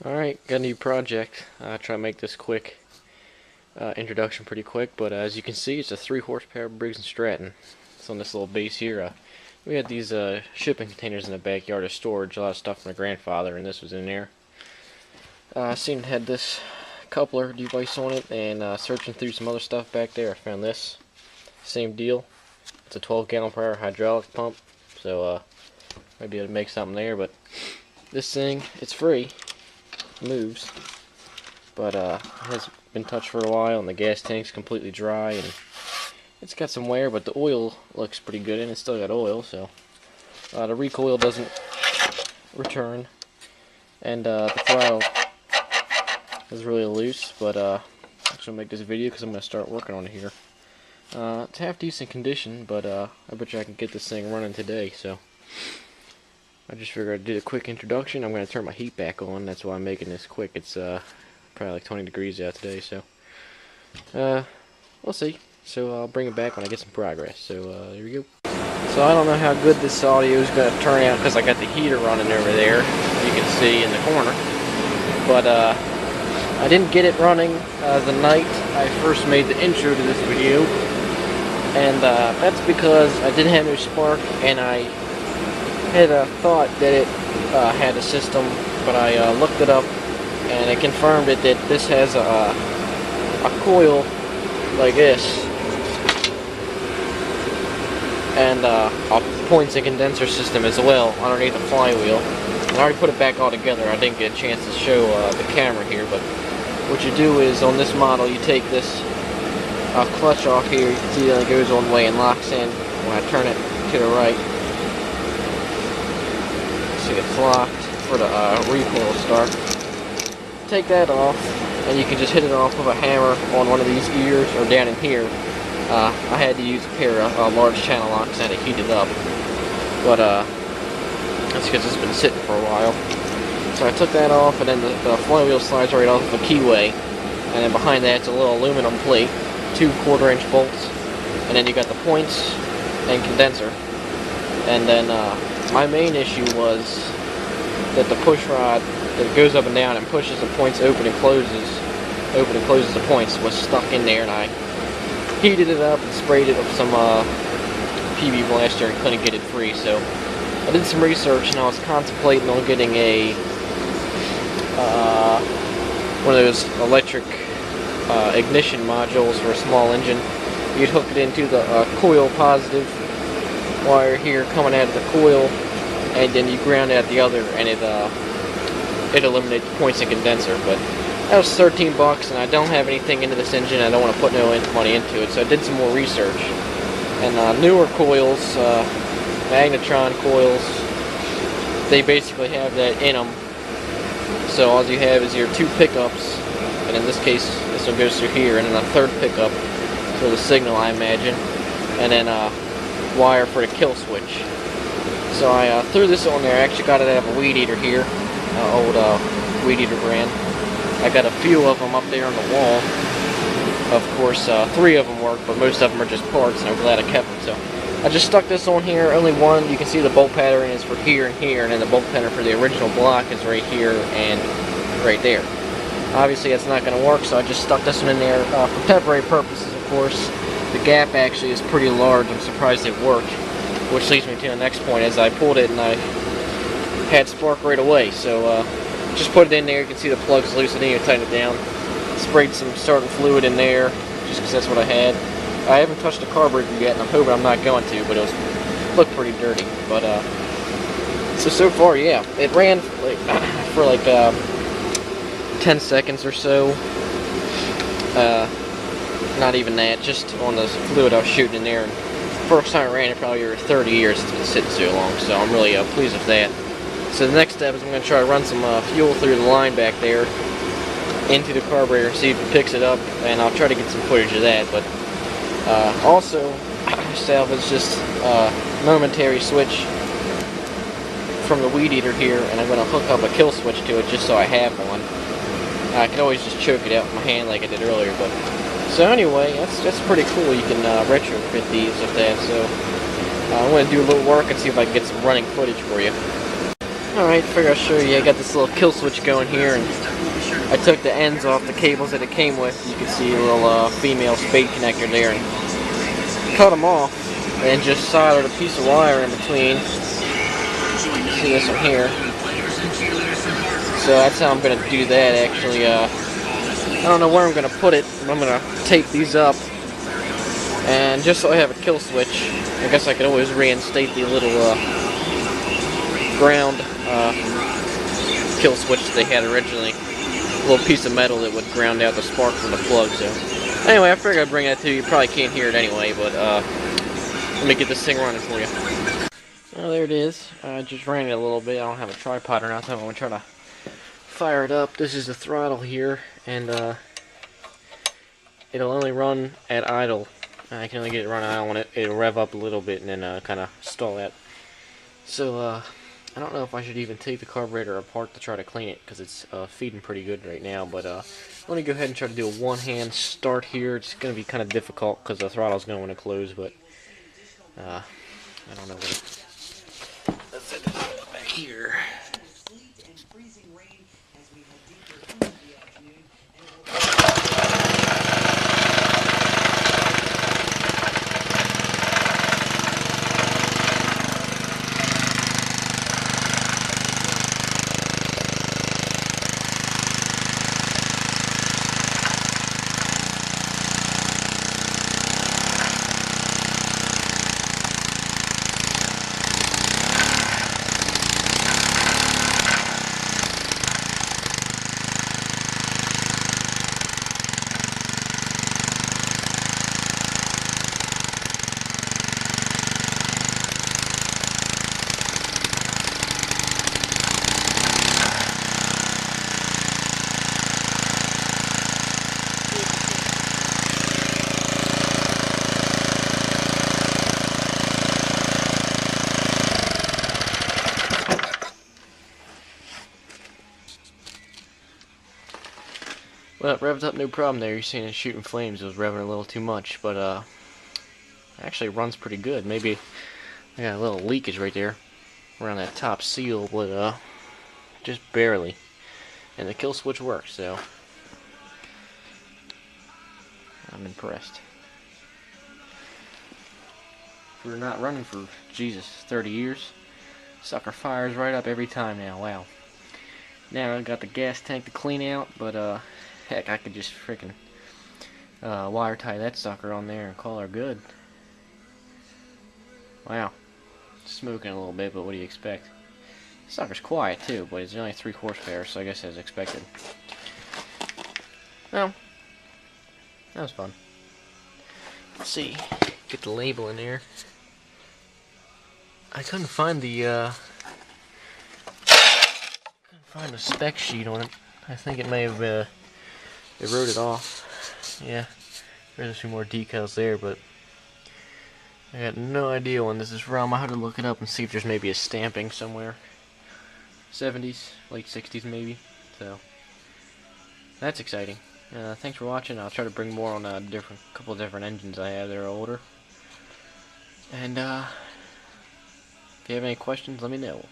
Alright, got a new project. Try to make this quick. Introduction pretty quick, but as you can see, it's a 3 horsepower Briggs and Stratton. It's on this little base here. We had these shipping containers in the backyard of storage, a lot of stuff from my grandfather, and this was in there. Seen it had this coupler device on it, and searching through some other stuff back there, I found this. Same deal. It's a 12 gallon per hour hydraulic pump, so might be able to make something there, but this thing, it's free. Moves, but has been touched for a while, and the gas tank's completely dry, and it's got some wear, but the oil looks pretty good, and it's still got oil, so the recoil doesn't return, and the throttle is really loose, but I'm just gonna make this video because I'm gonna start working on it here. It's half decent condition, but I bet you I can get this thing running today, so I just figured I'd do a quick introduction. I'm going to turn my heat back on. That's why I'm making this quick. It's probably like 20 degrees out today, so we'll see. So I'll bring it back when I get some progress. So here we go. So I don't know how good this audio is going to turn out because I got the heater running over there, you can see in the corner. But I didn't get it running the night I first made the intro to this video, and that's because I didn't have no spark, and I had thought that it had a system, but I looked it up and it confirmed it that this has a coil like this and a points and condenser system as well underneath the flywheel. And I already put it back all together. I didn't get a chance to show the camera here, but what you do is on this model you take this clutch off here. You can see that it goes one way and locks in. When I turn it to the right, see it's locked for the recoil start. Take that off, and you can just hit it off with a hammer on one of these ears or down in here. I had to use a pair of large channel locks and it heated up, but that's because it's been sitting for a while. So I took that off, and then the flywheel slides right off of a keyway, and then behind that it's a little aluminum plate, 2 1/4-inch bolts, and then you got the points and condenser, and then my main issue was that the push rod that goes up and down and pushes the points open and closes the points was stuck in there, and I heated it up and sprayed it with some PB blaster and couldn't get it free. So I did some research, and I was contemplating on getting a one of those electric ignition modules for a small engine. You'd hook it into the coil positive wire here coming out of the coil, and then you ground it at the other, and it eliminates points and condenser. But that was 13 bucks, and I don't have anything into this engine. I don't want to put no money into it, so I did some more research. And newer coils, magnetron coils, they basically have that in them. So all you have is your 2 pickups, and in this case this one goes through here, and then a 3rd pickup for the signal, I imagine, and then wire for the kill switch. So I threw this on there. I actually got it out of a weed eater here, old weed eater brand. I got a few of them up there on the wall. Of course, 3 of them work, but most of them are just parts, and I'm glad I kept them. So I just stuck this on here. Only one. You can see the bolt pattern is for here and here, and then the bolt pattern for the original block is right here and right there. Obviously, that's not going to work, so I just stuck this one in there for temporary purposes, of course. The gap actually is pretty large. I'm surprised it worked. Which leads me to the next point. As I pulled it, and I had spark right away. So just put it in there. You can see the plug's loosening. I tighten it down. Sprayed some starting fluid in there, just because that's what I had. I haven't touched the carburetor yet, and I'm hoping I'm not going to, but it looked pretty dirty. But so far, yeah, it ran for like 10 seconds or so. Not even that, just on the fluid I was shooting in there. First time I ran it probably over 30 years. It's been sitting so long, so I'm really pleased with that. So the next step is I'm going to try to run some fuel through the line back there into the carburetor and see if it picks it up, and I'll try to get some footage of that. But also salvage just momentary switch from the weed eater here, and I'm going to hook up a kill switch to it just so I have one. I can always just choke it out with my hand like I did earlier, but so anyway, that's pretty cool. You can retrofit these with that. So I'm going to do a little work and see if I can get some running footage for you. Alright, figure I'll show you. I got this little kill switch going here, and I took the ends off the cables that it came with. You can see a little female spade connector there, and cut them off, and just soldered a piece of wire in between. See this one here. So that's how I'm going to do that, actually. I don't know where I'm going to put it, but I'm going to tape these up. And just so I have a kill switch, I guess I could always reinstate the little ground kill switch that they had originally. A little piece of metal that would ground out the spark from the plug. So anyway, I figured I'd bring that to you. You probably can't hear it anyway, but let me get this thing running for you. Well, there it is. I just ran it a little bit. I don't have a tripod or nothing. I'm going to try to fire it up. This is the throttle here, and it'll only run at idle. I can only get it run idle when it'll rev up a little bit and then kind of stall out. So I don't know if I should even take the carburetor apart to try to clean it, because it's feeding pretty good right now. But let me go ahead and try to do a one-hand start here. It's going to be kind of difficult because the throttle's going to close, but I don't know what. Let's set this back here. Well, it revved up, no problem there. You're seeing it shooting flames. It was revving a little too much, but actually runs pretty good. Maybe I got a little leakage right there around that top seal, but just barely. And the kill switch works, so I'm impressed. We're not running for, Jesus, 30 years. Sucker fires right up every time now. Wow. Now I got the gas tank to clean out, but heck, I could just freaking wire tie that sucker on there and call her good. Wow. Smoking a little bit, but what do you expect? Sucker's quiet too, but it's only 3 horsepower, so I guess as expected. Well, that was fun. Let's see. Get the label in there. I couldn't find the spec sheet on it. I think it may have it wrote it off. Yeah, there's a few more decals there, but I got no idea when this is from. I have to look it up and see if there's maybe a stamping somewhere. 70s, late 60s maybe. So that's exciting. Thanks for watching. I'll try to bring more on a couple different engines I have that are older. And if you have any questions, let me know.